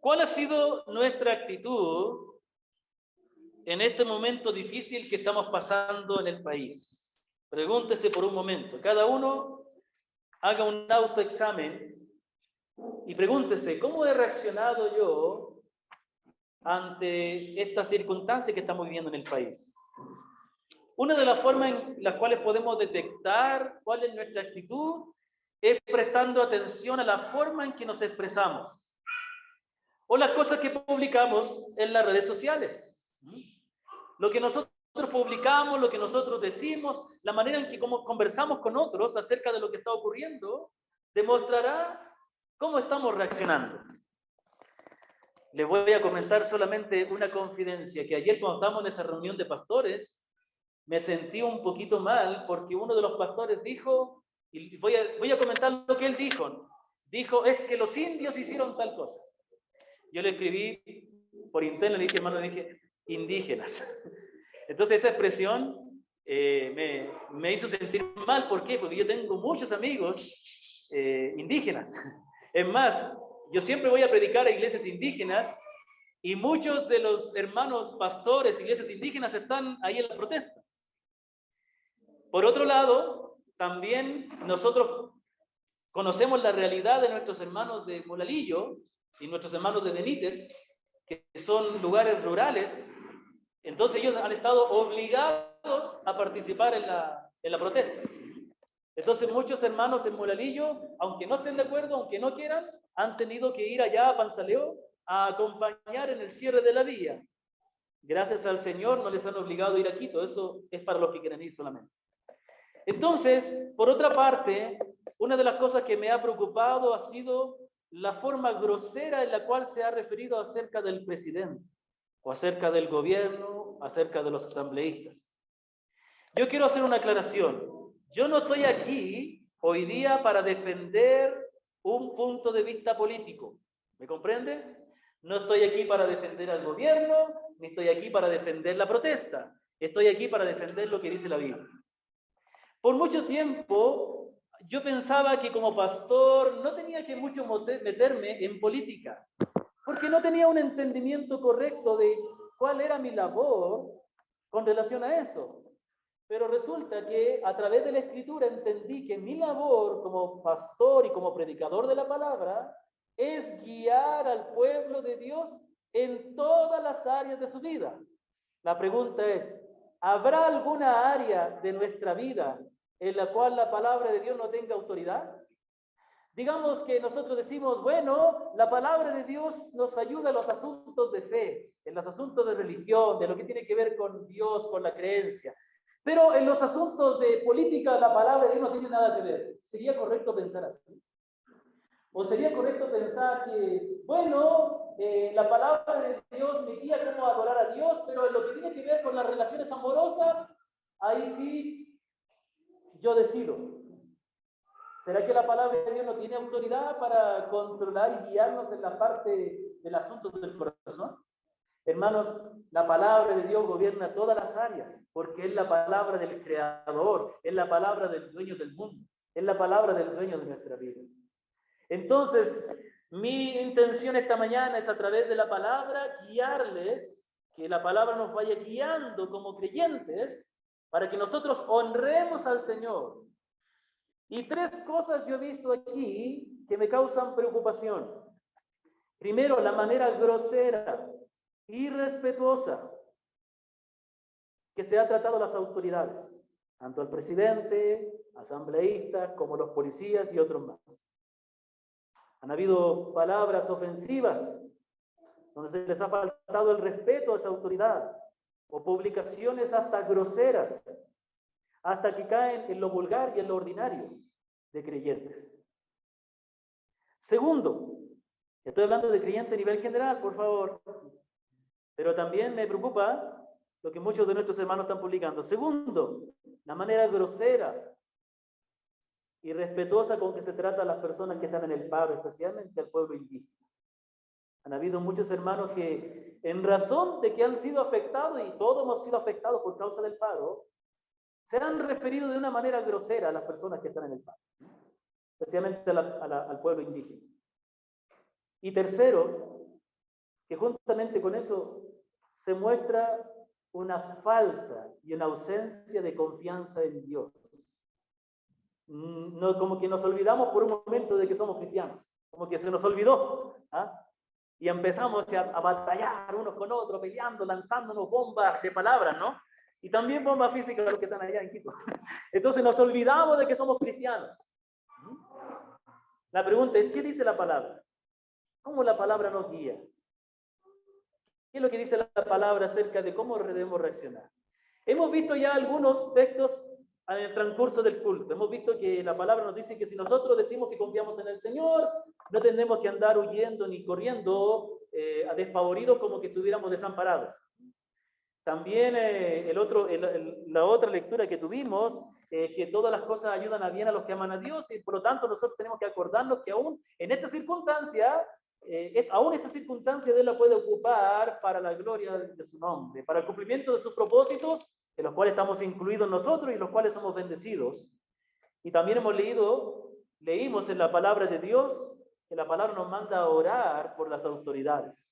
¿Cuál ha sido nuestra actitud en este momento difícil que estamos pasando en el país? Pregúntese por un momento. Cada uno haga un autoexamen y pregúntese, ¿cómo he reaccionado yo ante esta circunstancia que estamos viviendo en el país? Una de las formas en las cuales podemos detectar cuál es nuestra actitud es prestando atención a la forma en que nos expresamos o las cosas que publicamos en las redes sociales. Lo que nosotros publicamos, lo que nosotros decimos, la manera en que conversamos con otros acerca de lo que está ocurriendo, demostrará cómo estamos reaccionando. Les voy a comentar solamente una confidencia, que ayer cuando estábamos en esa reunión de pastores, me sentí un poquito mal porque uno de los pastores dijo, y voy a comentar lo que él dijo, es que los indios hicieron tal cosa. Yo le escribí por interno, le dije, hermano, indígenas. Entonces esa expresión me hizo sentir mal. ¿Por qué? Porque yo tengo muchos amigos indígenas. Es más, yo siempre voy a predicar a iglesias indígenas y muchos de los hermanos pastores, iglesias indígenas, están ahí en la protesta. Por otro lado, también nosotros conocemos la realidad de nuestros hermanos de Molalillo y nuestros hermanos de Benítez, que son lugares rurales. Entonces ellos han estado obligados a participar en la protesta. Entonces muchos hermanos en Molalillo, aunque no estén de acuerdo, aunque no quieran, han tenido que ir allá a Panzaleo a acompañar en el cierre de la vía. Gracias al Señor no les han obligado a ir a Quito, eso es para los que quieren ir solamente. Entonces, por otra parte, una de las cosas que me ha preocupado ha sido la forma grosera en la cual se ha referido acerca del presidente, o acerca del gobierno, acerca de los asambleístas. Yo quiero hacer una aclaración. Yo no estoy aquí hoy día para defender un punto de vista político. ¿Me comprende? No estoy aquí para defender al gobierno, ni estoy aquí para defender la protesta. Estoy aquí para defender lo que dice la Biblia. Por mucho tiempo, yo pensaba que como pastor no tenía que mucho meterme en política, porque no tenía un entendimiento correcto de cuál era mi labor con relación a eso. Pero resulta que a través de la Escritura entendí que mi labor como pastor y como predicador de la palabra es guiar al pueblo de Dios en todas las áreas de su vida. La pregunta es, ¿habrá alguna área de nuestra vida en la cual la palabra de Dios no tenga autoridad? Digamos que nosotros decimos, bueno, la palabra de Dios nos ayuda en los asuntos de fe, en los asuntos de religión, de lo que tiene que ver con Dios, con la creencia. Pero en los asuntos de política, la palabra de Dios no tiene nada que ver. ¿Sería correcto pensar así? ¿O sería correcto pensar que, bueno, la palabra de Dios me guía cómo adorar a Dios, pero en lo que tiene que ver con las relaciones amorosas, ahí sí yo decido? ¿Será que la palabra de Dios no tiene autoridad para controlar y guiarnos en la parte del asunto del corazón? Hermanos, la palabra de Dios gobierna todas las áreas, porque es la palabra del Creador, es la palabra del dueño del mundo, es la palabra del dueño de nuestras vidas. Entonces, mi intención esta mañana es a través de la palabra guiarles, que la palabra nos vaya guiando como creyentes, para que nosotros honremos al Señor. Y tres cosas yo he visto aquí que me causan preocupación. Primero, la manera grosera, irrespetuosa que se ha tratado a las autoridades, tanto al presidente, asambleístas, como los policías y otros más. Han habido palabras ofensivas donde se les ha faltado el respeto a esa autoridad, o publicaciones hasta groseras, hasta que caen en lo vulgar y en lo ordinario de creyentes. Segundo, estoy hablando de creyentes a nivel general, por favor, pero también me preocupa lo que muchos de nuestros hermanos están publicando. Segundo, la manera grosera y respetuosa con que se trata a las personas que están en el paro, especialmente al pueblo indígena. Han habido muchos hermanos que, en razón de que han sido afectados, y todos hemos sido afectados por causa del paro, se han referido de una manera grosera a las personas que están en el paro, especialmente al pueblo indígena. Y tercero, que juntamente con eso se muestra una falta y una ausencia de confianza en Dios. No, como que nos olvidamos por un momento de que somos cristianos, como que se nos olvidó, ¿ah? Y empezamos a batallar unos con otros, peleando, lanzándonos bombas de palabras, ¿no? Y también bombas físicas los que están allá en Quito. Entonces nos olvidamos de que somos cristianos. La pregunta es, ¿qué dice la palabra? ¿Cómo la palabra nos guía? ¿Qué es lo que dice la palabra acerca de cómo debemos reaccionar? Hemos visto ya algunos textos en el transcurso del culto. Hemos visto que la palabra nos dice que si nosotros decimos que confiamos en el Señor, no tenemos que andar huyendo ni corriendo a despavoridos como que estuviéramos desamparados. También la otra lectura que tuvimos, que todas las cosas ayudan a bien a los que aman a Dios, y por lo tanto nosotros tenemos que acordarnos que aún en esta circunstancia, aún esta circunstancia Dios la puede ocupar para la gloria de su nombre, para el cumplimiento de sus propósitos, en los cuales estamos incluidos nosotros y los cuales somos bendecidos. Y también leímos en la palabra de Dios, que la palabra nos manda a orar por las autoridades,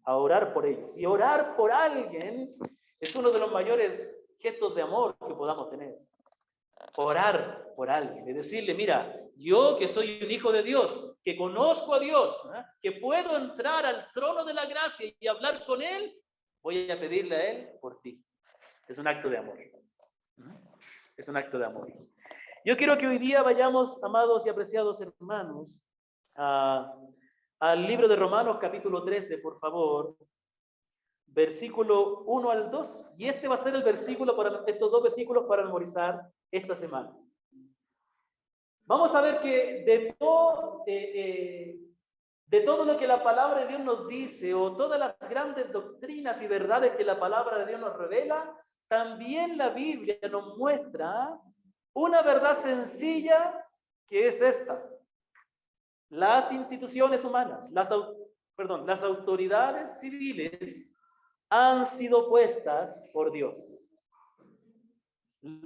a orar por ellos. Y orar por alguien es uno de los mayores gestos de amor que podamos tener. Orar por alguien, es decirle, mira, yo que soy un hijo de Dios, que conozco a Dios, que puedo entrar al trono de la gracia y hablar con Él, voy a pedirle a Él por ti. Es un acto de amor. Es un acto de amor. Yo quiero que hoy día vayamos, amados y apreciados hermanos, al libro de Romanos capítulo 13, por favor, versículo 1 al 2, y este va a ser el versículo estos dos versículos para memorizar esta semana. Vamos a ver que de todo lo que la palabra de Dios nos dice, o todas las grandes doctrinas y verdades que la palabra de Dios nos revela, también la Biblia nos muestra una verdad sencilla que es esta: las instituciones humanas, las autoridades civiles han sido puestas por Dios.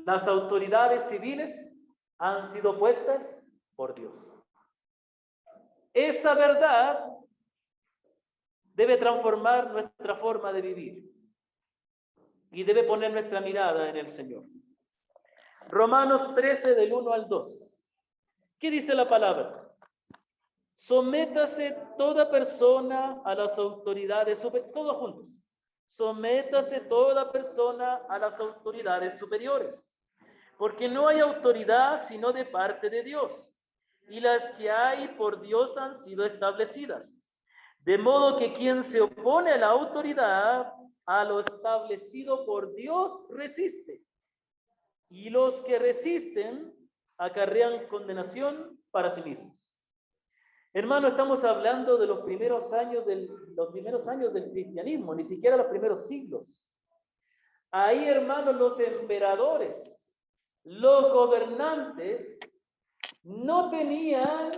Las autoridades civiles han sido puestas por Dios. Esa verdad debe transformar nuestra forma de vivir y debe poner nuestra mirada en el Señor. Romanos 13 del 1 al 2. ¿Qué dice la palabra? Sométase toda persona a las autoridades superiores, todos juntos. Sométase toda persona a las autoridades superiores, porque no hay autoridad sino de parte de Dios, y las que hay por Dios han sido establecidas. De modo que quien se opone a la autoridad, a lo establecido por Dios, resiste. Y los que resisten acarrean condenación para sí mismos. Hermano, estamos hablando de los primeros años del cristianismo, ni siquiera los primeros siglos. Ahí, hermanos, los emperadores, los gobernantes, no tenían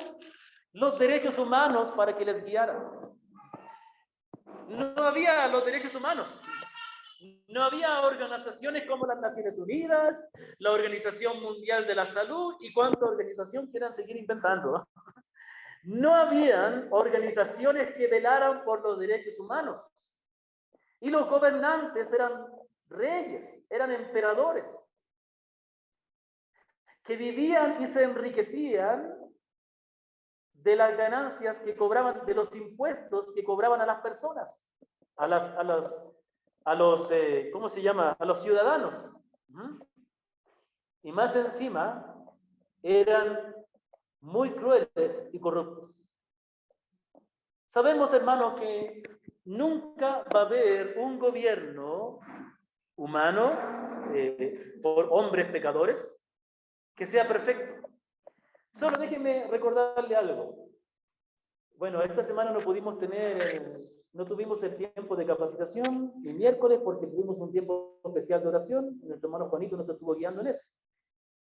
los derechos humanos para que les guiaran. No había los derechos humanos. No había organizaciones como las Naciones Unidas, la Organización Mundial de la Salud y cuánta organización quieran seguir inventando. No habían organizaciones que velaran por los derechos humanos. Y los gobernantes eran reyes, eran emperadores, que vivían y se enriquecían de las ganancias que cobraban, de los impuestos que cobraban a las personas, ¿cómo se llama? A los ciudadanos. Y más encima, eran muy crueles y corruptos. Sabemos, hermanos, que nunca va a haber un gobierno humano por hombres pecadores que sea perfecto. Solo déjenme recordarle algo. Bueno, esta semana no tuvimos el tiempo de capacitación el miércoles porque tuvimos un tiempo especial de oración. Nuestro hermano Juanito nos estuvo guiando en eso.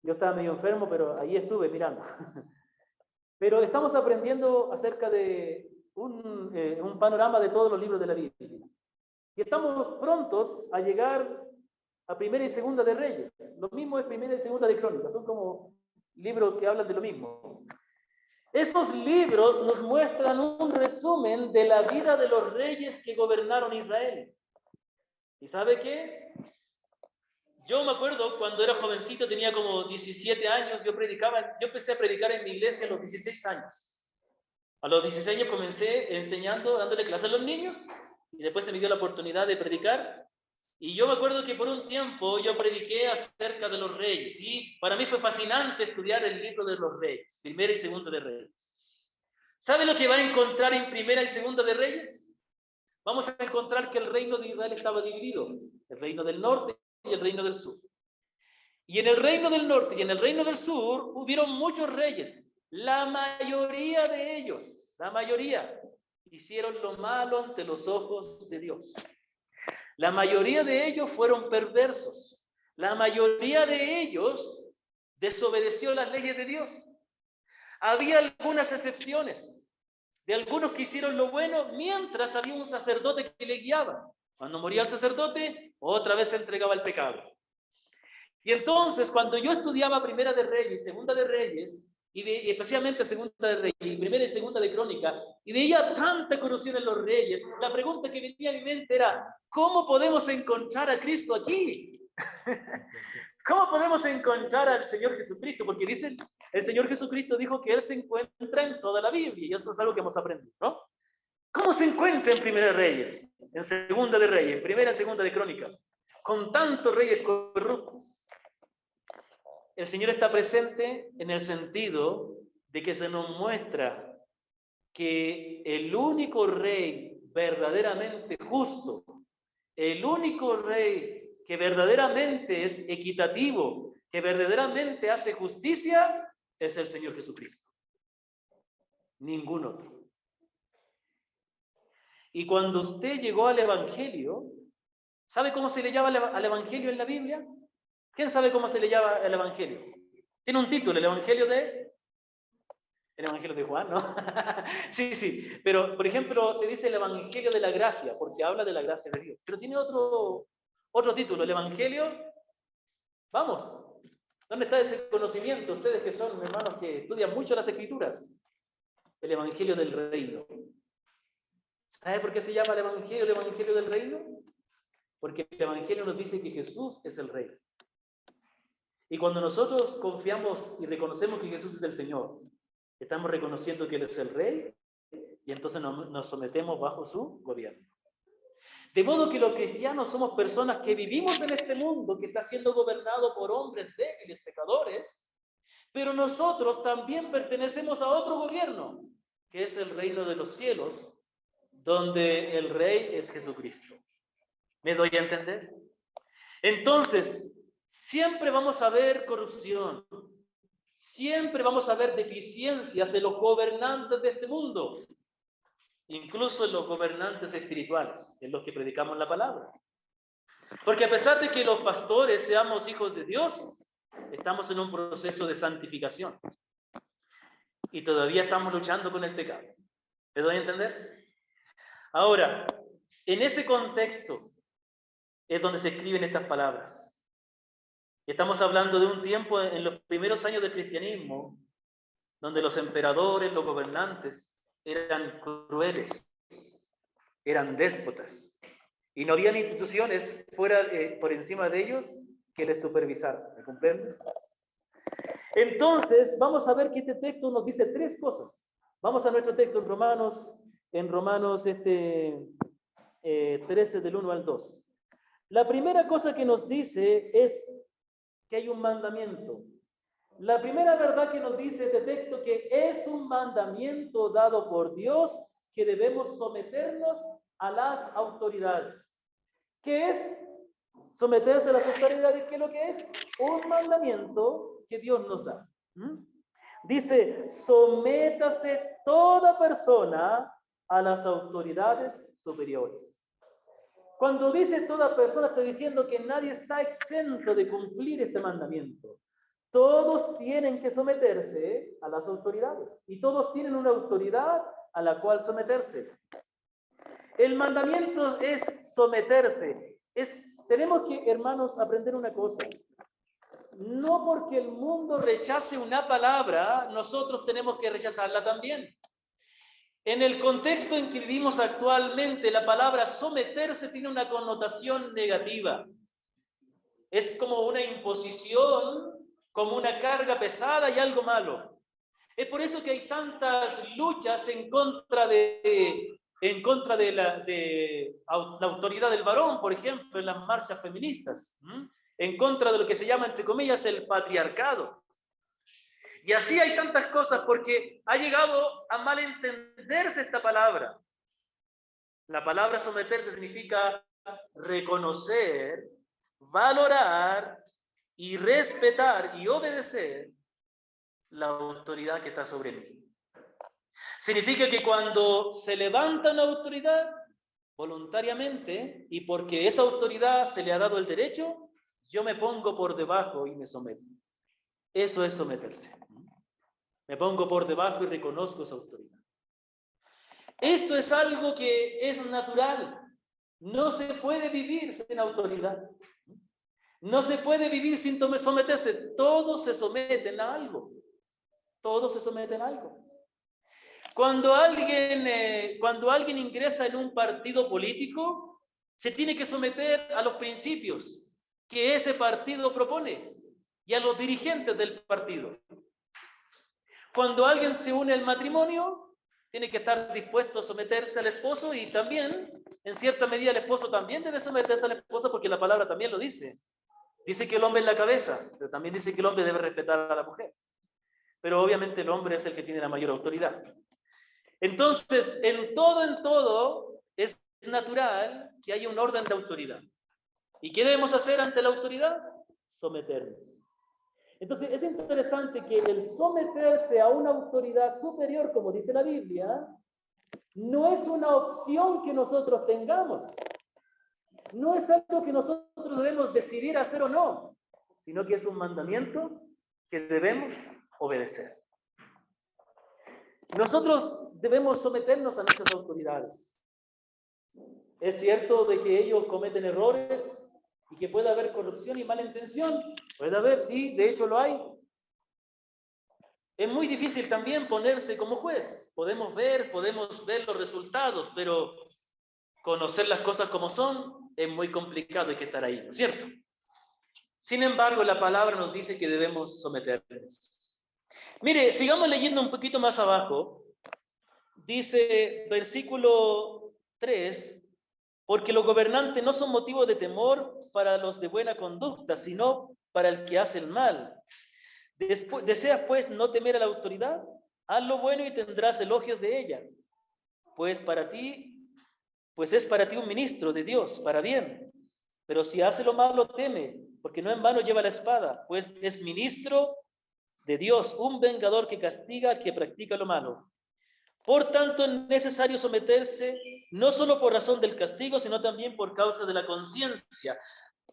Yo estaba medio enfermo, pero ahí estuve mirando. Pero estamos aprendiendo acerca de un panorama de todos los libros de la Biblia. Y estamos prontos a llegar a Primera y Segunda de Reyes. Lo mismo es Primera y Segunda de Crónicas. Son como libros que hablan de lo mismo. Esos libros nos muestran un resumen de la vida de los reyes que gobernaron Israel. ¿Y sabe qué? Yo me acuerdo cuando era jovencito, tenía como 17 años, yo empecé a predicar en mi iglesia a los 16 años. A los 16 años comencé enseñando, dándole clases a los niños, y después se me dio la oportunidad de predicar. Y yo me acuerdo que por un tiempo yo prediqué acerca de los reyes, y para mí fue fascinante estudiar el libro de los reyes, Primera y Segunda de Reyes. ¿Sabe lo que va a encontrar en Primera y Segunda de Reyes? Vamos a encontrar que el reino de Israel estaba dividido, el reino del norte y el reino del sur. Y en el reino del norte y en el reino del sur hubieron muchos reyes. La mayoría de ellos, la mayoría, hicieron lo malo ante los ojos de Dios. La mayoría de ellos fueron perversos. La mayoría de ellos desobedeció las leyes de Dios. Había algunas excepciones de algunos que hicieron lo bueno mientras había un sacerdote que le guiaba. Cuando moría el sacerdote, otra vez se entregaba al pecado. Y entonces, cuando yo estudiaba Primera de Reyes, Segunda de Reyes, y especialmente Segunda de Reyes, y Primera y Segunda de Crónica, y veía tanta corrupción en los reyes, la pregunta que venía a mi mente era, ¿cómo podemos encontrar a Cristo aquí? ¿Cómo podemos encontrar al Señor Jesucristo? Porque dicen, el Señor Jesucristo dijo que Él se encuentra en toda la Biblia, y eso es algo que hemos aprendido, ¿no? ¿Cómo se encuentra en Primera de Reyes, en Segunda de Reyes, en Primera y Segunda de Crónicas, con tantos reyes corruptos? El Señor está presente en el sentido de que se nos muestra que el único rey verdaderamente justo, el único rey que verdaderamente es equitativo, que verdaderamente hace justicia, es el Señor Jesucristo. Ningún otro. Y cuando usted llegó al Evangelio, ¿sabe cómo se le llama al Evangelio en la Biblia? ¿Quién sabe cómo se le llama el Evangelio? Tiene un título, el Evangelio de Juan, ¿no? Sí, pero por ejemplo se dice el Evangelio de la Gracia, porque habla de la gracia de Dios, pero tiene otro título, el Evangelio, vamos, ¿dónde está ese conocimiento? Ustedes que son hermanos que estudian mucho las Escrituras, el Evangelio del Reino. ¿Sabe por qué se llama el Evangelio del Reino? Porque el Evangelio nos dice que Jesús es el Rey. Y cuando nosotros confiamos y reconocemos que Jesús es el Señor, estamos reconociendo que Él es el Rey y entonces nos sometemos bajo su gobierno. De modo que los cristianos somos personas que vivimos en este mundo que está siendo gobernado por hombres débiles, pecadores, pero nosotros también pertenecemos a otro gobierno, que es el reino de los cielos, donde el Rey es Jesucristo. ¿Me doy a entender? Entonces, siempre vamos a ver corrupción, siempre vamos a ver deficiencias en los gobernantes de este mundo, incluso en los gobernantes espirituales, en los que predicamos la palabra. Porque a pesar de que los pastores seamos hijos de Dios, estamos en un proceso de santificación y todavía estamos luchando con el pecado. ¿Me doy a entender? Ahora, en ese contexto es donde se escriben estas palabras. Estamos hablando de un tiempo en los primeros años del cristianismo, donde los emperadores, los gobernantes, eran crueles, eran déspotas, y no habían instituciones por encima de ellos que les supervisaran. ¿Me comprende? Entonces, vamos a ver que este texto nos dice tres cosas. Vamos a nuestro texto en Romanos 13 del 1 al 2. La primera cosa que nos dice es que hay un mandamiento. La primera verdad que nos dice este texto que es un mandamiento dado por Dios que debemos someternos a las autoridades. ¿Qué es someterse a las autoridades? ¿Qué es lo que es? Un mandamiento que Dios nos da. Dice, sométase toda persona a las autoridades superiores. Cuando dice toda persona, está diciendo que nadie está exento de cumplir este mandamiento. Todos tienen que someterse a las autoridades y todos tienen una autoridad a la cual someterse. El mandamiento es someterse. Tenemos que, hermanos, aprender una cosa. no porque el mundo rechace una palabra, nosotros tenemos que rechazarla también. En el contexto en que vivimos actualmente, la palabra someterse tiene una connotación negativa. Es como una imposición, como una carga pesada y algo malo. Es por eso que hay tantas luchas en contra de la autoridad del varón, por ejemplo, en las marchas feministas, en contra de lo que se llama, entre comillas, el patriarcado. Y así hay tantas cosas porque ha llegado a malentenderse esta palabra. La palabra someterse significa reconocer, valorar y respetar y obedecer la autoridad que está sobre mí. Significa que cuando se levanta una autoridad voluntariamente y porque esa autoridad se le ha dado el derecho, yo me pongo por debajo y me someto. Eso es someterse. Me pongo por debajo y reconozco esa autoridad. Esto es algo que es natural. No se puede vivir sin autoridad. No se puede vivir sin someterse. Todos se someten a algo. Todos se someten a algo. Cuando alguien ingresa en un partido político, se tiene que someter a los principios que ese partido propone y a los dirigentes del partido. Cuando alguien se une al matrimonio, tiene que estar dispuesto a someterse al esposo y también, en cierta medida, el esposo también debe someterse a la esposa porque la palabra también lo dice. Dice que el hombre es la cabeza, pero también dice que el hombre debe respetar a la mujer. Pero obviamente el hombre es el que tiene la mayor autoridad. Entonces, en todo, es natural que haya un orden de autoridad. ¿Y qué debemos hacer ante la autoridad? Someternos. Entonces, es interesante que el someterse a una autoridad superior, como dice la Biblia, no es una opción que nosotros tengamos. No es algo que nosotros debemos decidir hacer o no, sino que es un mandamiento que debemos obedecer. Nosotros debemos someternos a nuestras autoridades. Es cierto de que ellos cometen errores y que puede haber corrupción y mala intención. Puede haber, sí, de hecho lo hay. Es muy difícil también ponerse como juez. Podemos ver los resultados, pero conocer las cosas como son es muy complicado, hay que estar ahí, ¿no es cierto? Sin embargo, la palabra nos dice que debemos someternos. Mire, sigamos leyendo un poquito más abajo. Dice, versículo 3, porque los gobernantes no son motivo de temor para los de buena conducta, sino para el que hace el mal. ¿Deseas pues no temer a la autoridad? Haz lo bueno y tendrás elogios de ella, pues es para ti un ministro de Dios, para bien. Pero si hace lo malo, teme, porque no en vano lleva la espada, pues es ministro de Dios, un vengador que castiga al que practica lo malo. Por tanto, es necesario someterse, no solo por razón del castigo, sino también por causa de la conciencia,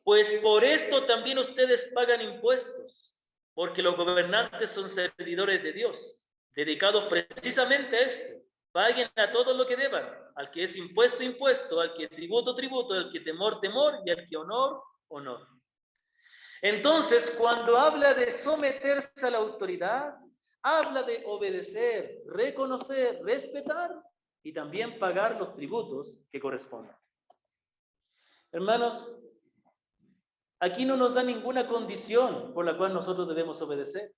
pues por esto también ustedes pagan impuestos, porque los gobernantes son servidores de Dios, dedicados precisamente a esto. Paguen a todo lo que deban, al que es impuesto, impuesto, al que tributo, tributo, al que temor, temor, y al que honor, honor. Entonces, cuando habla de someterse a la autoridad, habla de obedecer, reconocer, respetar y también pagar los tributos que correspondan. Hermanos, aquí no nos da ninguna condición por la cual nosotros debemos obedecer.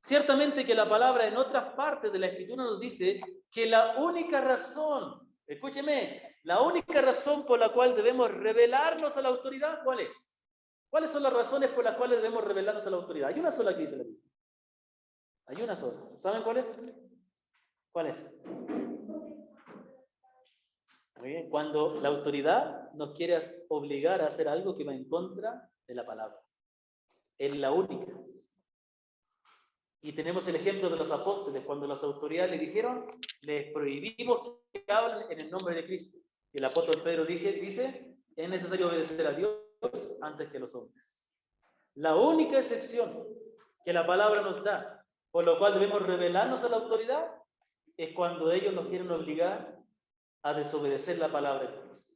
Ciertamente que la palabra en otras partes de la Escritura nos dice que la única razón, escúcheme, la única razón por la cual debemos rebelarnos a la autoridad, ¿cuál es? ¿Cuáles son las razones por las cuales debemos rebelarnos a la autoridad? Hay una sola que dice la Biblia. Hay una sola. ¿Saben cuál es? ¿Cuál es? Muy bien. Cuando la autoridad nos quiere obligar a hacer algo que va en contra de la palabra. Es la única. Y tenemos el ejemplo de los apóstoles, cuando las autoridades le dijeron, les prohibimos que hablen en el nombre de Cristo. Y el apóstol Pedro dice, es necesario obedecer a Dios antes que a los hombres. La única excepción que la palabra nos da, por lo cual debemos rebelarnos a la autoridad, es cuando ellos nos quieren obligar a desobedecer la palabra de Dios.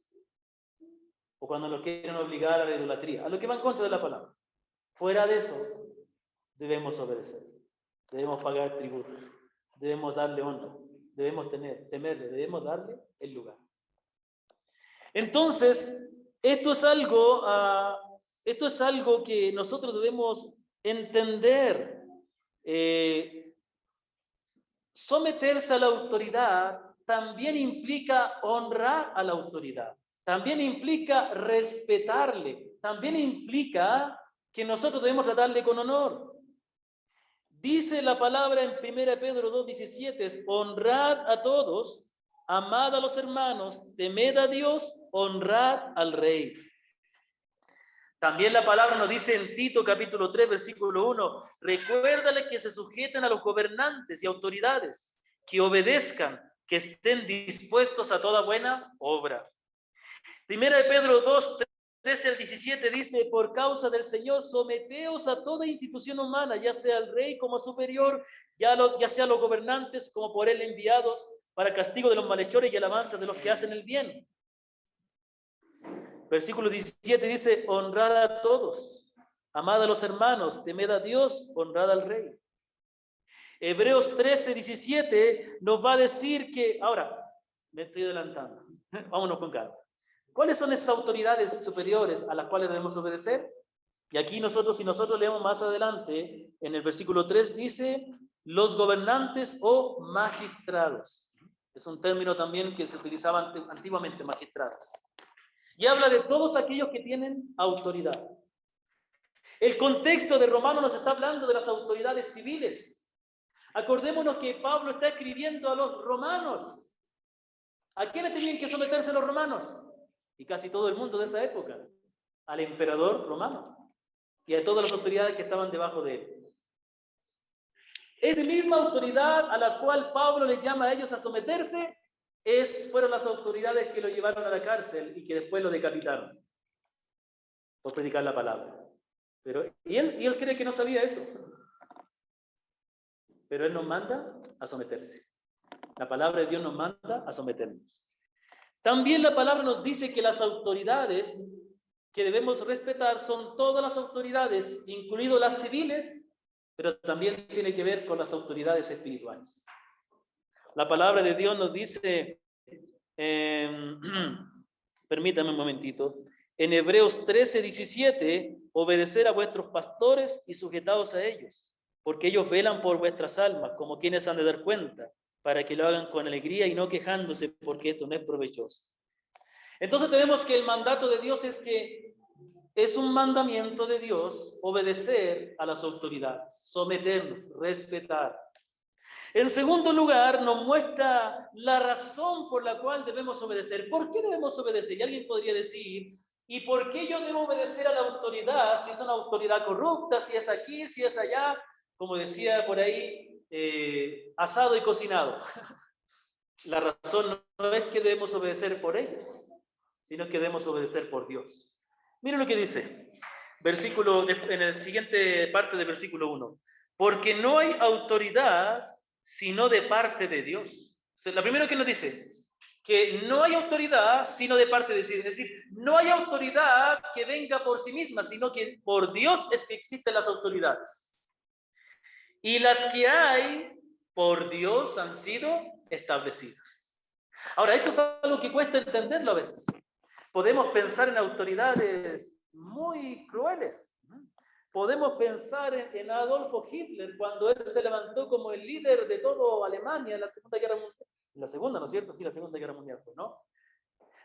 O cuando nos quieren obligar a la idolatría, a lo que va en contra de la palabra. Fuera de eso, debemos obedecer, debemos pagar tributo, debemos darle honra, debemos temerle, debemos darle el lugar. Entonces, esto es algo que nosotros debemos entender. Someterse a la autoridad también implica honrar a la autoridad, también implica respetarle, también implica que nosotros debemos tratarle con honor. Dice la palabra en 1 Pedro 2:17, honrad a todos, amad a los hermanos, temed a Dios, honrad al rey. También la palabra nos dice en Tito capítulo 3, versículo 1, recuérdale que se sujeten a los gobernantes y autoridades, que obedezcan, que estén dispuestos a toda buena obra. Primera de Pedro 2, 13 al 17 dice, por causa del Señor, someteos a toda institución humana, ya sea el rey como superior, ya sea los gobernantes como por él enviados, para castigo de los malhechores y alabanza de los que hacen el bien. Versículo 17 dice, honrad a todos, amad a los hermanos, temed a Dios, honrad al rey. Hebreos 13, 17 nos va a decir que, ahora, me estoy adelantando, vámonos con calma. ¿Cuáles son esas autoridades superiores a las cuales debemos obedecer? Y aquí si nosotros leemos más adelante, en el versículo 3 dice, los gobernantes o magistrados. Es un término también que se utilizaba antiguamente, magistrados. Y habla de todos aquellos que tienen autoridad. El contexto de Romanos nos está hablando de las autoridades civiles. Acordémonos que Pablo está escribiendo a los romanos. ¿A quiénes tenían que someterse los romanos? Y casi todo el mundo de esa época. Al emperador romano. Y a todas las autoridades que estaban debajo de él. Esa misma autoridad a la cual Pablo les llama a ellos a someterse, fueron las autoridades que lo llevaron a la cárcel y que después lo decapitaron por predicar la palabra. Y él cree que no sabía eso. Pero él nos manda a someterse. La palabra de Dios nos manda a someternos. También la palabra nos dice que las autoridades que debemos respetar son todas las autoridades, incluidas las civiles, pero también tiene que ver con las autoridades espirituales. La palabra de Dios nos dice, permítame un momentito, en Hebreos 13, 17, obedecer a vuestros pastores y sujetaos a ellos, porque ellos velan por vuestras almas, como quienes han de dar cuenta, para que lo hagan con alegría y no quejándose, porque esto no es provechoso. Entonces tenemos que el mandato de Dios es un mandamiento de Dios obedecer a las autoridades, someternos, respetar. En segundo lugar, nos muestra la razón por la cual debemos obedecer. ¿Por qué debemos obedecer? Y alguien podría decir, ¿y por qué yo debo obedecer a la autoridad? Si es una autoridad corrupta, si es aquí, si es allá, como decía por ahí, asado y cocinado. La razón no es que debemos obedecer por ellos, sino que debemos obedecer por Dios. Miren lo que dice, en la siguiente parte del versículo 1. Porque no hay autoridad sino de parte de Dios. O sea, lo primero que nos dice, que no hay autoridad sino de parte de Dios. Es decir, no hay autoridad que venga por sí misma, sino que por Dios es que existen las autoridades. Y las que hay, por Dios han sido establecidas. Ahora, esto es algo que cuesta entenderlo a veces. Podemos pensar en autoridades muy crueles. Podemos pensar en Adolfo Hitler cuando él se levantó como el líder de toda Alemania en la Segunda Guerra Mundial. La segunda, ¿no es cierto? Sí, la Segunda Guerra Mundial, ¿no?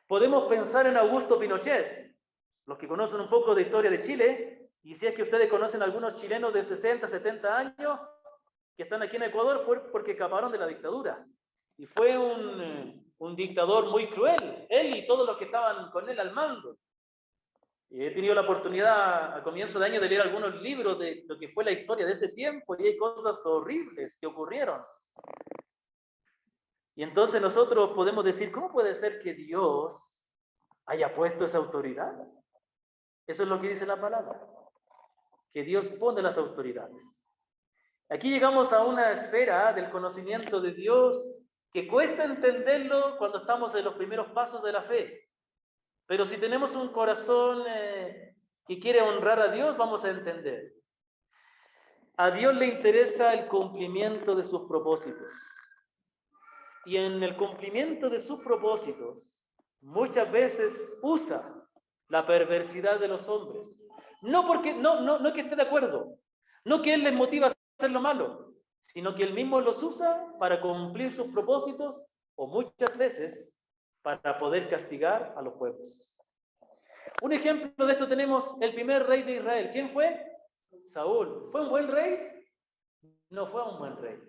Podemos pensar en Augusto Pinochet. Los que conocen un poco de historia de Chile, y si es que ustedes conocen algunos chilenos de 60, 70 años que están aquí en Ecuador, fue porque escaparon de la dictadura. Y fue un dictador muy cruel, él y todos los que estaban con él al mando. Y he tenido la oportunidad a comienzo de año de leer algunos libros de lo que fue la historia de ese tiempo y hay cosas horribles que ocurrieron. Y entonces nosotros podemos decir, ¿cómo puede ser que Dios haya puesto esa autoridad? Eso es lo que dice la palabra, que Dios pone las autoridades. Aquí llegamos a una esfera del conocimiento de Dios que cuesta entenderlo cuando estamos en los primeros pasos de la fe. Pero si tenemos un corazón que quiere honrar a Dios, vamos a entender. A Dios le interesa el cumplimiento de sus propósitos. Y en el cumplimiento de sus propósitos, muchas veces usa la perversidad de los hombres. No porque no que esté de acuerdo, no que Él les motiva a hacer lo malo, sino que Él mismo los usa para cumplir sus propósitos o muchas veces para poder castigar a los pueblos. Un ejemplo de esto tenemos el primer rey de Israel. ¿Quién fue? Saúl. ¿Fue un buen rey? No fue un buen rey.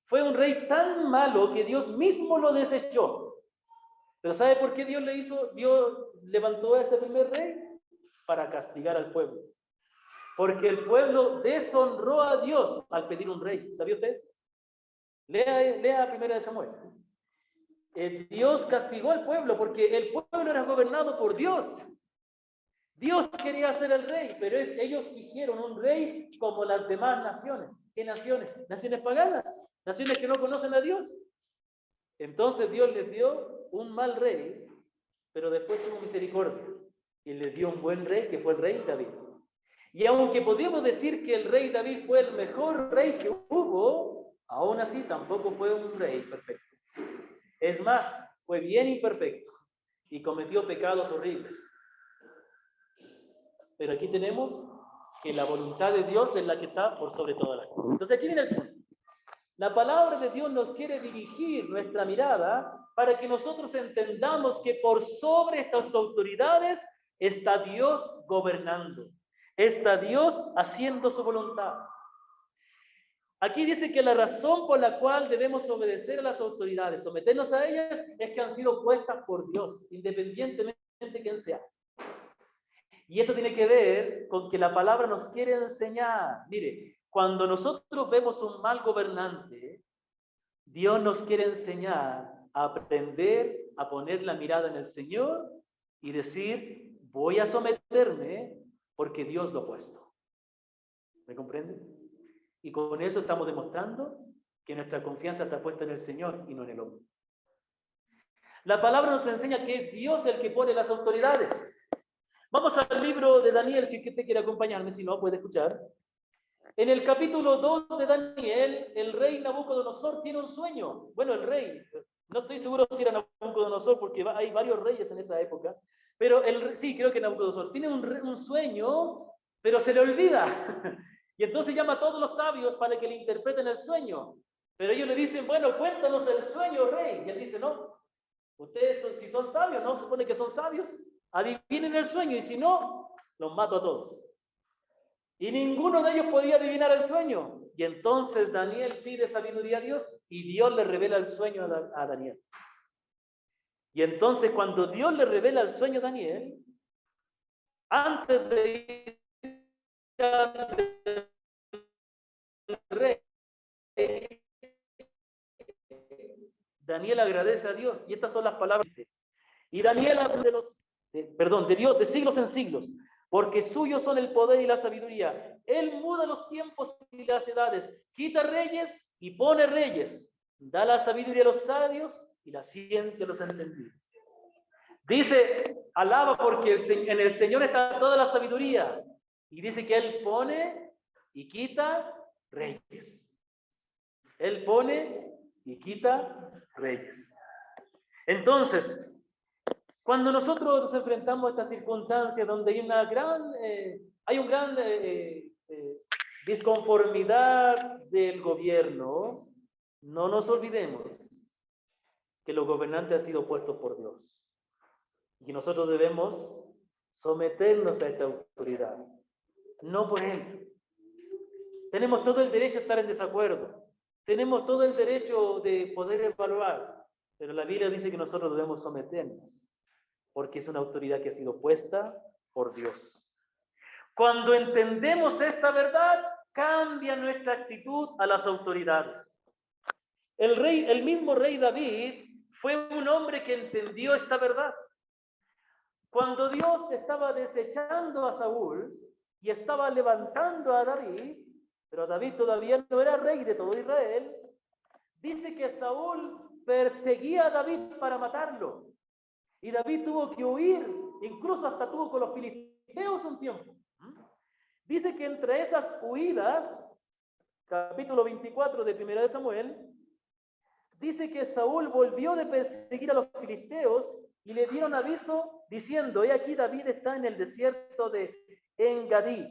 Fue un rey tan malo que Dios mismo lo desechó. Pero ¿sabe por qué Dios levantó a ese primer rey? Para castigar al pueblo. Porque el pueblo deshonró a Dios al pedir un rey. ¿Sabía usted eso? Lea Primera de Samuel. Dios castigó al pueblo porque el pueblo era gobernado por Dios. Dios quería ser el rey, pero ellos quisieron un rey como las demás naciones. ¿Qué naciones? Naciones paganas, naciones que no conocen a Dios. Entonces Dios les dio un mal rey, pero después tuvo misericordia y les dio un buen rey, que fue el rey David. Y aunque podemos decir que el rey David fue el mejor rey que hubo, aún así tampoco fue un rey perfecto. Es más, fue bien imperfecto y cometió pecados horribles. Pero aquí tenemos que la voluntad de Dios es la que está por sobre todas las cosas. Entonces aquí viene el punto. La palabra de Dios nos quiere dirigir nuestra mirada para que nosotros entendamos que por sobre estas autoridades está Dios gobernando. Está Dios haciendo su voluntad. Aquí dice que la razón por la cual debemos obedecer a las autoridades, someternos a ellas, es que han sido puestas por Dios, independientemente de quién sea. Y esto tiene que ver con que la palabra nos quiere enseñar. Mire, cuando nosotros vemos un mal gobernante, Dios nos quiere enseñar a aprender a poner la mirada en el Señor y decir, voy a someterme porque Dios lo ha puesto. ¿Me comprende? Y con eso estamos demostrando que nuestra confianza está puesta en el Señor y no en el hombre. La palabra nos enseña que es Dios el que pone las autoridades. Vamos al libro de Daniel, si usted quiere acompañarme, si no, puede escuchar. En el capítulo 2 de Daniel, el rey Nabucodonosor tiene un sueño. Bueno, el rey, no estoy seguro si era Nabucodonosor porque hay varios reyes en esa época, pero sí, creo que Nabucodonosor tiene un sueño, pero se le olvida. Y entonces llama a todos los sabios para que le interpreten el sueño. Pero ellos le dicen, bueno, cuéntanos el sueño, rey. Y él dice, no, ustedes si son sabios, ¿no? Supone que son sabios. Adivinen el sueño y si no, los mato a todos. Y ninguno de ellos podía adivinar el sueño. Y entonces Daniel pide sabiduría a Dios y Dios le revela el sueño a Daniel. Y entonces cuando Dios le revela el sueño a Daniel, antes de ir al rey, Daniel agradece a Dios. Y estas son las palabras. Y Daniel habla de Dios de siglos en siglos, porque suyos son el poder y la sabiduría. Él muda los tiempos y las edades, quita reyes y pone reyes, da la sabiduría a los sabios y la ciencia a los entendidos. Dice, alaba porque en el Señor está toda la sabiduría. Y dice que Él pone y quita reyes. Él pone y quita reyes. Entonces, cuando nosotros nos enfrentamos a estas circunstancias donde hay una gran disconformidad del gobierno, no nos olvidemos que los gobernantes han sido puestos por Dios y nosotros debemos someternos a esta autoridad, no por Él. Tenemos todo el derecho a estar en desacuerdo, tenemos todo el derecho de poder evaluar, pero la Biblia dice que nosotros debemos someternos, porque es una autoridad que ha sido puesta por Dios. Cuando entendemos esta verdad, cambia nuestra actitud a las autoridades. El mismo rey David fue un hombre que entendió esta verdad. Cuando Dios estaba desechando a Saúl y estaba levantando a David, pero David todavía no era rey de todo Israel, dice que Saúl perseguía a David para matarlo. Y David tuvo que huir, incluso hasta tuvo con los filisteos filisteos un tiempo. Dice que entre esas huidas, capítulo 24 de 1 de Samuel, dice que Saúl volvió de perseguir a los filisteos y le dieron aviso diciendo: he aquí David está en el desierto de Engadí.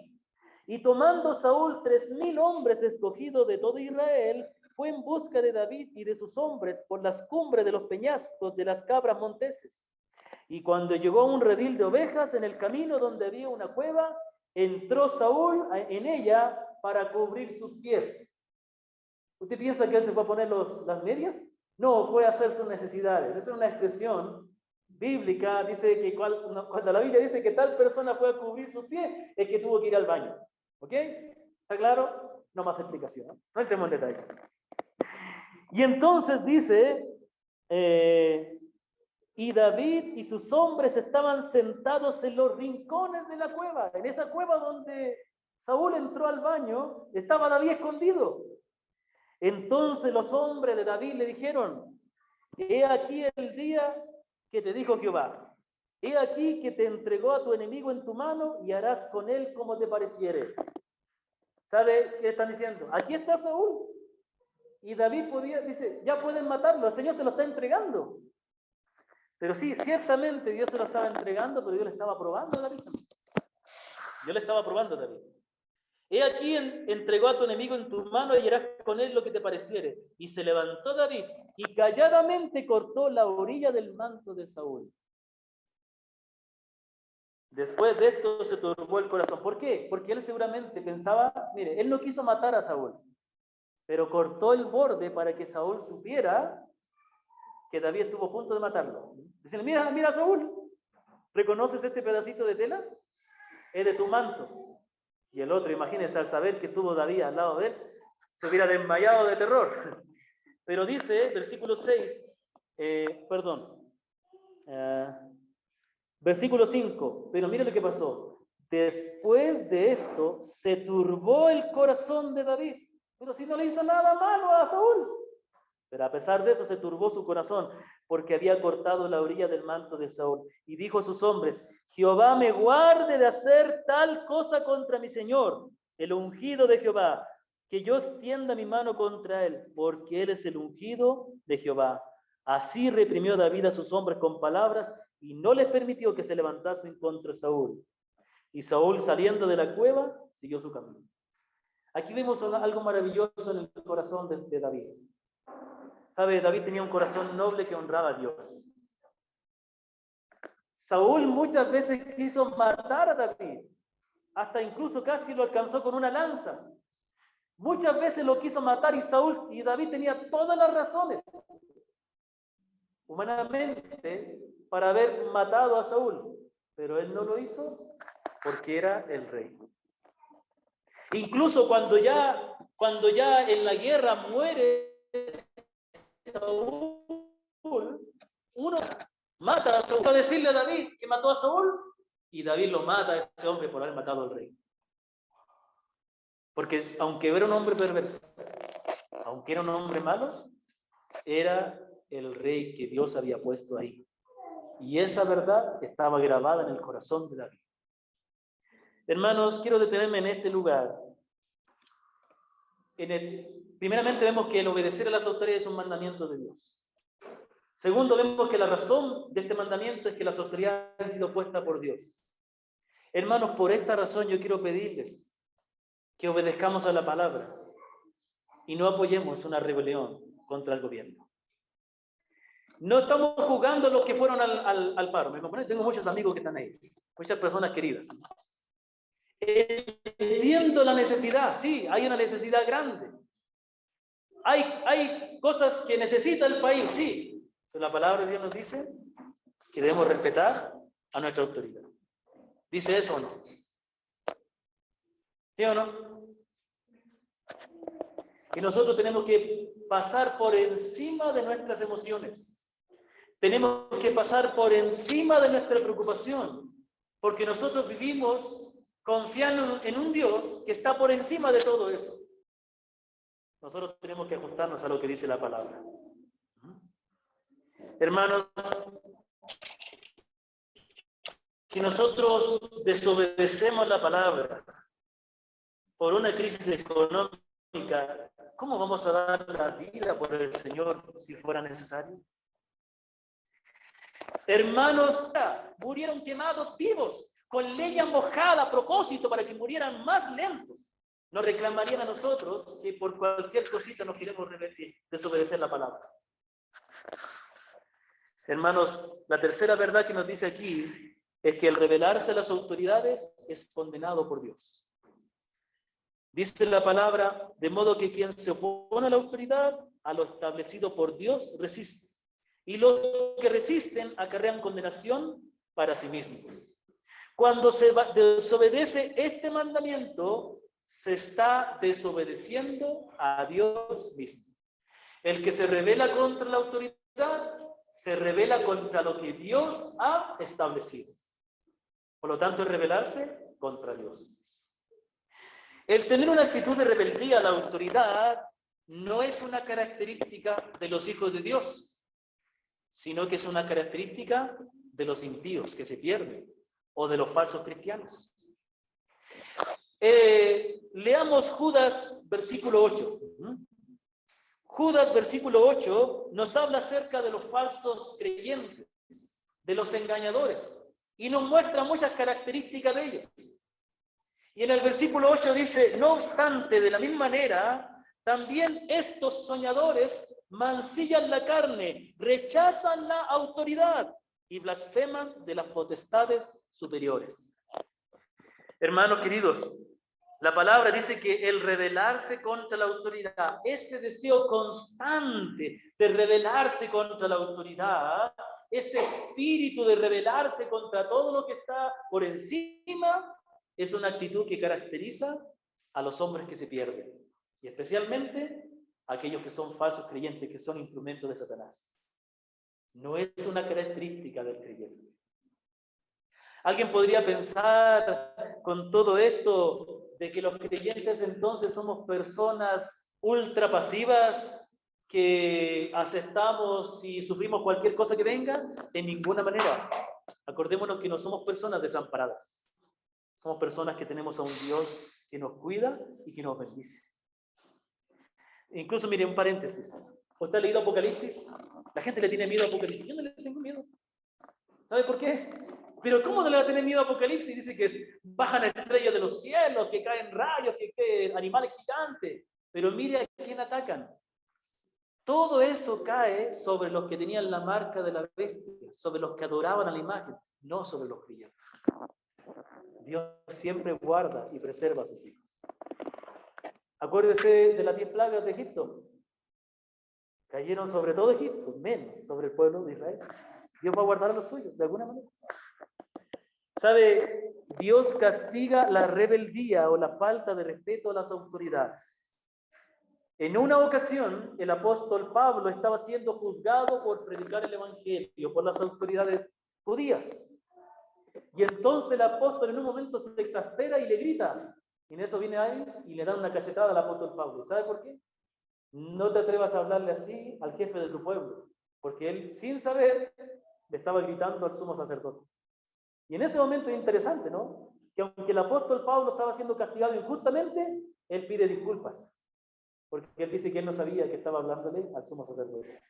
Y tomando Saúl 3,000 hombres escogidos de todo Israel, fue en busca de David y de sus hombres por las cumbres de los peñascos de las cabras monteses. Y cuando llegó a un redil de ovejas en el camino donde había una cueva, entró Saúl en ella para cubrir sus pies. ¿Usted piensa que él se fue a poner las medias? No, fue a hacer sus necesidades. Esa es una expresión bíblica. Dice que cuando la Biblia dice que tal persona fue a cubrir sus pies, es que tuvo que ir al baño. ¿Ok? ¿Está claro? No más explicación. No entremos en detalle. Y entonces dice, y David y sus hombres estaban sentados en los rincones de la cueva. En esa cueva donde Saúl entró al baño, estaba David escondido. Entonces los hombres de David le dijeron: he aquí el día que te dijo Jehová, he aquí que te entregó a tu enemigo en tu mano y harás con él como te pareciere. ¿Sabe qué están diciendo? Aquí está Saúl. Y David dice, ya pueden matarlo, el Señor te lo está entregando. Pero sí, ciertamente Dios se lo estaba entregando, pero Dios le estaba probando a David también. Dios le estaba probando a David. He aquí entregó a tu enemigo en tu mano y harás con él lo que te pareciere. Y se levantó David y calladamente cortó la orilla del manto de Saúl. Después de esto se turbó el corazón. ¿Por qué? Porque él seguramente pensaba, mire, él no quiso matar a Saúl, pero cortó el borde para que Saúl supiera que David estuvo a punto de matarlo. Dicen, mira Saúl, ¿reconoces este pedacito de tela? Es de tu manto. Y el otro, imagínense, al saber que tuvo David al lado de él, se hubiera desmayado de terror. Pero dice, versículo 6, versículo 5, pero mire lo que pasó. Después de esto, se turbó el corazón de David. Pero si no le hizo nada malo a Saúl. Pero a pesar de eso, se turbó su corazón, porque había cortado la orilla del manto de Saúl. Y dijo a sus hombres: Jehová me guarde de hacer tal cosa contra mi señor, el ungido de Jehová, que yo extienda mi mano contra él, porque él es el ungido de Jehová. Así reprimió David a sus hombres con palabras, y no les permitió que se levantasen contra Saúl. Y Saúl, saliendo de la cueva, siguió su camino. Aquí vemos algo maravilloso en el corazón de David. ¿Sabe? David tenía un corazón noble que honraba a Dios. Saúl muchas veces quiso matar a David, hasta incluso casi lo alcanzó con una lanza. Muchas veces lo quiso matar y David tenía todas las razones, humanamente, para haber matado a Saúl, pero él no lo hizo porque era el rey. Incluso cuando ya en la guerra muere Saúl, uno mata a Saúl, a decirle a David que mató a Saúl, y David lo mata a ese hombre por haber matado al rey. Porque aunque era un hombre perverso, aunque era un hombre malo, era el rey que Dios había puesto ahí. Y esa verdad estaba grabada en el corazón de David. Hermanos, quiero detenerme en este lugar. Primeramente vemos que el obedecer a las autoridades es un mandamiento de Dios. Segundo, vemos que la razón de este mandamiento es que las autoridades han sido puestas por Dios. Hermanos, por esta razón yo quiero pedirles que obedezcamos a la palabra y no apoyemos una rebelión contra el gobierno. No estamos jugando los que fueron al paro. ¿Me comprenden? Tengo muchos amigos que están ahí, muchas personas queridas. Entiendo la necesidad, sí, hay una necesidad grande. Hay cosas que necesita el país, sí, pero la palabra de Dios nos dice que debemos respetar a nuestra autoridad. ¿Dice eso o no? ¿Sí o no? Y nosotros tenemos que pasar por encima de nuestras emociones. Tenemos que pasar por encima de nuestra preocupación, porque nosotros vivimos confiando en un Dios que está por encima de todo eso. Nosotros tenemos que ajustarnos a lo que dice la palabra. Hermanos, Si nosotros desobedecemos la palabra por una crisis económica, ¿cómo vamos a dar la vida por el Señor si fuera necesario? Hermanos, murieron quemados vivos, con leña mojada a propósito para que murieran más lentos. Nos reclamarían a nosotros que por cualquier cosita nos queremos desobedecer la palabra. Hermanos, la tercera verdad que nos dice aquí es que el rebelarse a las autoridades es condenado por Dios. Dice la palabra, de modo que quien se opone a la autoridad, a lo establecido por Dios, resiste. Y los que resisten acarrean condenación para sí mismos. Cuando se desobedece este mandamiento, se está desobedeciendo a Dios mismo. El que se rebela contra la autoridad, se rebela contra lo que Dios ha establecido. Por lo tanto, es rebelarse contra Dios. El tener una actitud de rebeldía a la autoridad no es una característica de los hijos de Dios, sino que es una característica de los impíos que se pierden o de los falsos cristianos. Leamos Judas, versículo 8. Judas, versículo 8, nos habla acerca de los falsos creyentes, de los engañadores, y nos muestra muchas características de ellos. Y en el versículo 8 dice, no obstante, de la misma manera, también estos soñadores mancillan la carne, rechazan la autoridad y blasfeman de las potestades superiores. Hermanos queridos, la palabra dice que el rebelarse contra la autoridad, ese deseo constante de rebelarse contra la autoridad, ese espíritu de rebelarse contra todo lo que está por encima, es una actitud que caracteriza a los hombres que se pierden, y especialmente a aquellos que son falsos creyentes, que son instrumentos de Satanás. No es una característica del creyente. Alguien podría pensar con todo esto de que los creyentes entonces somos personas ultra pasivas que aceptamos y sufrimos cualquier cosa que venga. En ninguna manera. Acordémonos que no somos personas desamparadas. Somos personas que tenemos a un Dios que nos cuida y que nos bendice. Incluso, mire, un paréntesis. ¿Usted ha leído Apocalipsis? La gente le tiene miedo a Apocalipsis. Yo no le tengo miedo. ¿Sabe por qué? Pero ¿cómo no le va a tener miedo a Apocalipsis? Dice que bajan estrellas de los cielos, que caen rayos, que caen animales gigantes. Pero mire a quién atacan. Todo eso cae sobre los que tenían la marca de la bestia, sobre los que adoraban a la imagen, no sobre los creyentes. Dios siempre guarda y preserva a sus hijos. Acuérdese de las 10 plagas de Egipto. Cayeron sobre todo Egipto, menos sobre el pueblo de Israel. Dios va a guardar a los suyos, de alguna manera. ¿Sabe? Dios castiga la rebeldía o la falta de respeto a las autoridades. En una ocasión, el apóstol Pablo estaba siendo juzgado por predicar el evangelio por las autoridades judías. Y entonces el apóstol en un momento se exaspera y le grita. Y en eso viene ahí y le da una cachetada al apóstol Pablo. ¿Sabe por qué? No te atrevas a hablarle así al jefe de tu pueblo, porque él, sin saber, le estaba gritando al sumo sacerdote. Y en ese momento es interesante, ¿no? Que aunque el apóstol Pablo estaba siendo castigado injustamente, él pide disculpas, porque él dice que él no sabía que estaba hablándole al sumo sacerdote.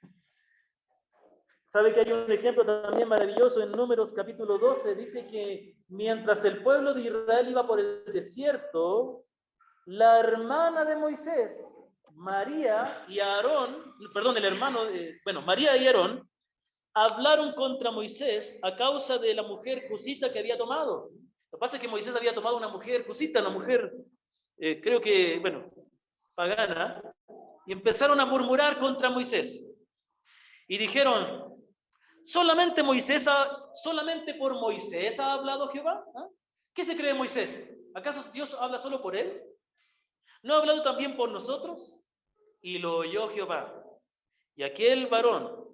¿Sabe que hay un ejemplo también maravilloso en Números capítulo 12? Dice que mientras el pueblo de Israel iba por el desierto, la hermana de Moisés, María y Aarón, perdón, el hermano, María y Aarón, hablaron contra Moisés a causa de la mujer cusita que había tomado. Lo que pasa es que Moisés había tomado una mujer cusita, una mujer, creo que, pagana, y empezaron a murmurar contra Moisés. Y dijeron, ¿solamente por Moisés ha hablado Jehová? ¿Ah? ¿Qué se cree Moisés? ¿Acaso Dios habla solo por él? ¿No ha hablado también por nosotros? Y lo oyó Jehová. Y aquel varón,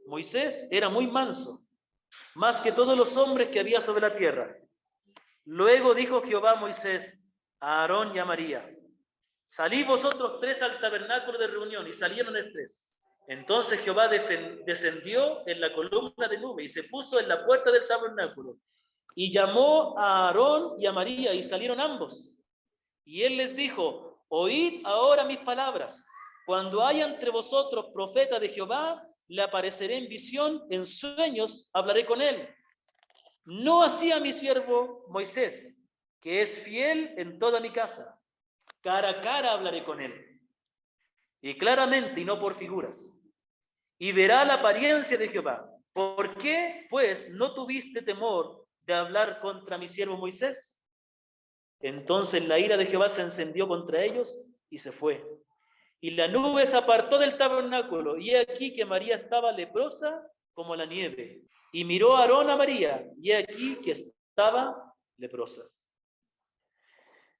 Moisés, era muy manso, más que todos los hombres que había sobre la tierra. Luego dijo Jehová a Moisés, a Aarón y a María, salid vosotros 3 al tabernáculo de reunión, y salieron los 3. Entonces Jehová descendió en la columna de nube y se puso en la puerta del tabernáculo. Y llamó a Aarón y a María, y salieron ambos. Y él les dijo: oíd ahora mis palabras. Cuando haya entre vosotros profeta de Jehová, le apareceré en visión, en sueños hablaré con él. No así a mi siervo Moisés, que es fiel en toda mi casa. Cara a cara hablaré con él, y claramente y no por figuras. Y verá la apariencia de Jehová. ¿Por qué, pues, no tuviste temor de hablar contra mi siervo Moisés? Entonces la ira de Jehová se encendió contra ellos y se fue. Y la nube se apartó del tabernáculo, y he aquí que María estaba leprosa como la nieve. Y miró a Aarón a María, y he aquí que estaba leprosa.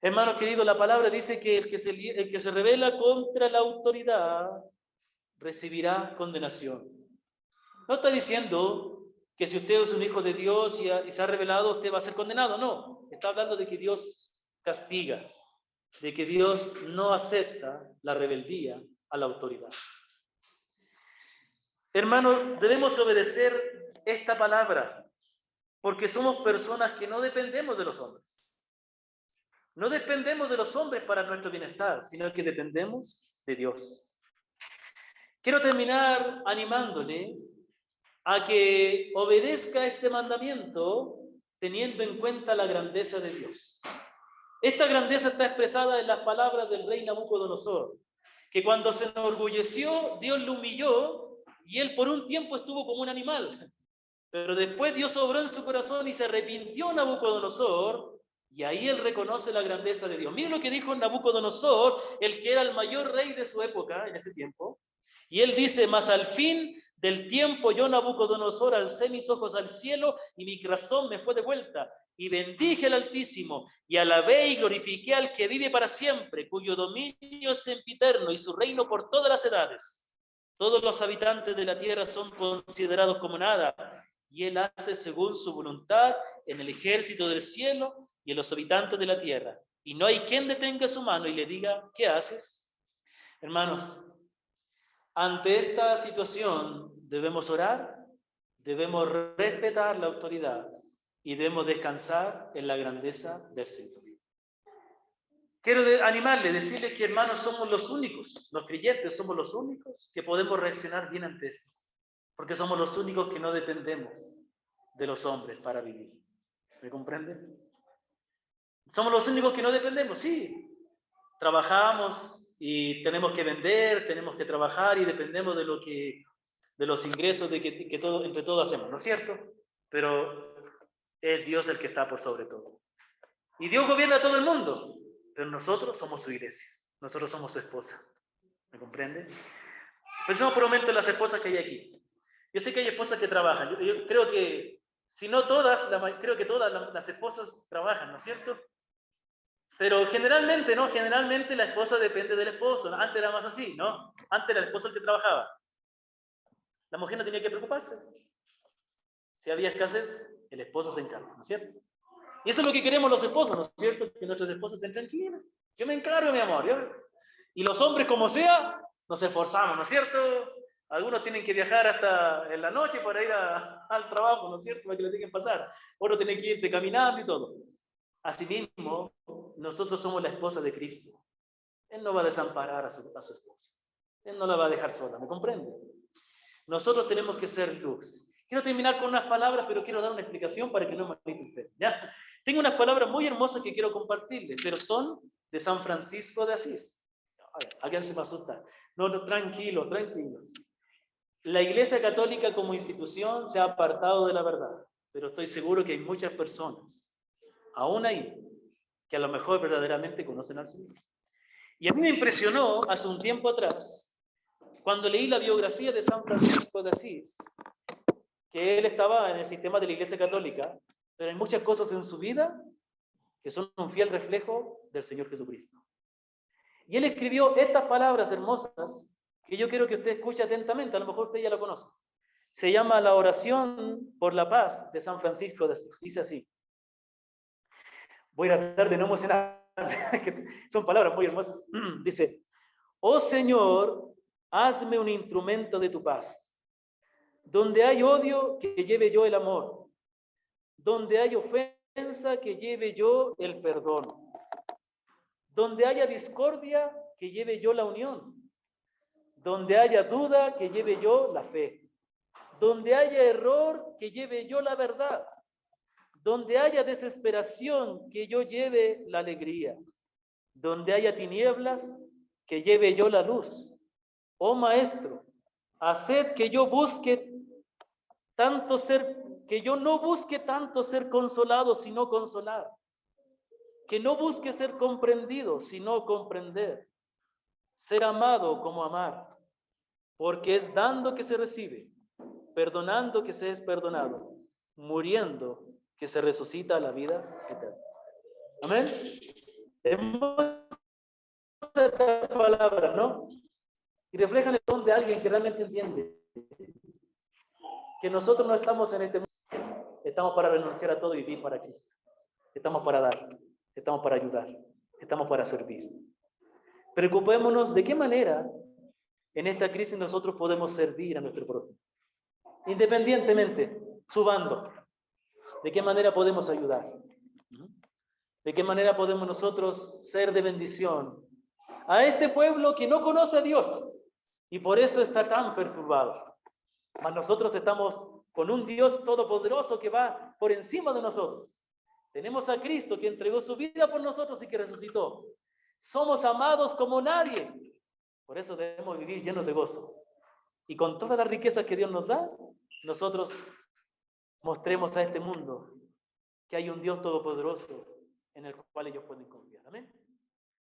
Hermanos queridos, la palabra dice que el que se rebela contra la autoridad recibirá condenación. No está diciendo que si usted es un hijo de Dios y se ha rebelado, usted va a ser condenado. No, está hablando de que Dios castiga, de que Dios no acepta la rebeldía a la autoridad. Hermanos, debemos obedecer esta palabra, porque somos personas que no dependemos de los hombres. No dependemos de los hombres para nuestro bienestar, sino que dependemos de Dios. Quiero terminar animándole a que obedezca este mandamiento teniendo en cuenta la grandeza de Dios. Esta grandeza está expresada en las palabras del rey Nabucodonosor, que cuando se enorgulleció, Dios lo humilló y él por un tiempo estuvo como un animal. Pero después Dios obró en su corazón y se arrepintió Nabucodonosor, y ahí él reconoce la grandeza de Dios. Miren lo que dijo Nabucodonosor, el que era el mayor rey de su época en ese tiempo. Y él dice: mas al fin del tiempo yo, Nabucodonosor, alcé mis ojos al cielo y mi corazón me fue de vuelta. Y bendije al Altísimo, y alabé y glorifiqué al que vive para siempre, cuyo dominio es sempiterno y su reino por todas las edades. Todos los habitantes de la tierra son considerados como nada, y él hace según su voluntad en el ejército del cielo y en los habitantes de la tierra. Y no hay quien detenga su mano y le diga: ¿qué haces? Hermanos, ante esta situación debemos orar, debemos respetar la autoridad y debemos descansar en la grandeza del Señor. Quiero animarle, decirles que, hermanos, somos los únicos, los creyentes somos los únicos que podemos reaccionar bien ante esto, porque somos los únicos que no dependemos de los hombres para vivir. ¿Me comprenden? Somos los únicos que no dependemos, sí. Trabajamos y tenemos que vender, tenemos que trabajar y dependemos de los ingresos que todo, entre todos hacemos, ¿no es cierto? Pero es Dios el que está por sobre todo. Y Dios gobierna a todo el mundo, pero nosotros somos su iglesia, nosotros somos su esposa. ¿Me comprende? Pensemos por un momento en las esposas que hay aquí. Yo sé que hay esposas que trabajan. Yo creo que, si no todas, creo que todas las esposas trabajan, ¿no es cierto? Pero generalmente, ¿no? Generalmente la esposa depende del esposo. Antes era más así, ¿no? Antes era el esposo el que trabajaba. La mujer no tenía que preocuparse. Si había escasez, el esposo se encarga, ¿no es cierto? Y eso es lo que queremos los esposos, ¿no es cierto? Que nuestros esposos estén tranquilos. Yo me encargo, mi amor. Y los hombres, como sea, nos esforzamos, ¿no es cierto? Algunos tienen que viajar hasta en la noche para ir al trabajo, ¿no es cierto? Para que lo dejen pasar. Otros tienen que irte caminando y todo. Asimismo, nosotros somos la esposa de Cristo. Él no va a desamparar a su esposa. Él no la va a dejar sola, ¿me comprende? Nosotros tenemos que ser luz. Quiero terminar con unas palabras, pero quiero dar una explicación para que no me malinterpreten, ¿ya? Tengo unas palabras muy hermosas que quiero compartirles, pero son de San Francisco de Asís. Alguien se me asusta. No, tranquilos, tranquilos. La Iglesia Católica como institución se ha apartado de la verdad, pero estoy seguro que hay muchas personas, aún ahí, que a lo mejor verdaderamente conocen al Señor. Y a mí me impresionó hace un tiempo atrás, cuando leí la biografía de San Francisco de Asís, que él estaba en el sistema de la Iglesia Católica, pero hay muchas cosas en su vida que son un fiel reflejo del Señor Jesucristo. Y él escribió estas palabras hermosas que yo quiero que usted escuche atentamente, a lo mejor usted ya lo conoce. Se llama La oración por la paz de San Francisco de Asís. Dice así. Voy a tratar de no emocionar, son palabras muy hermosas. Dice: oh Señor, hazme un instrumento de tu paz. Donde hay odio, que lleve yo el amor. Donde hay ofensa, que lleve yo el perdón. Donde haya discordia, que lleve yo la unión. Donde haya duda, que lleve yo la fe. Donde haya error, que lleve yo la verdad. Donde haya desesperación, que yo lleve la alegría. Donde haya tinieblas, que lleve yo la luz. Oh Maestro, haced que yo busque tanto ser, que yo no busque tanto ser consolado, sino consolar. Que no busque ser comprendido, sino comprender. Ser amado como amar. Porque es dando que se recibe, perdonando que se es perdonado, muriendo que se resucita a la vida eterna. Amén. Hermosas estas palabras, ¿no? Y reflejan el don de alguien que realmente entiende que nosotros no estamos en este mundo, estamos para renunciar a todo y vivir para Cristo. Estamos para dar, estamos para ayudar, estamos para servir. Preocupémonos de qué manera en esta crisis nosotros podemos servir a nuestro prójimo. Independientemente, su bando, de qué manera podemos ayudar. ¿De qué manera podemos nosotros ser de bendición a este pueblo que no conoce a Dios y por eso está tan perturbado? Mas nosotros estamos con un Dios todopoderoso que va por encima de nosotros. Tenemos a Cristo que entregó su vida por nosotros y que resucitó. Somos amados como nadie. Por eso debemos vivir llenos de gozo. Y con todas las riquezas que Dios nos da, nosotros mostremos a este mundo que hay un Dios todopoderoso en el cual ellos pueden confiar. Amén.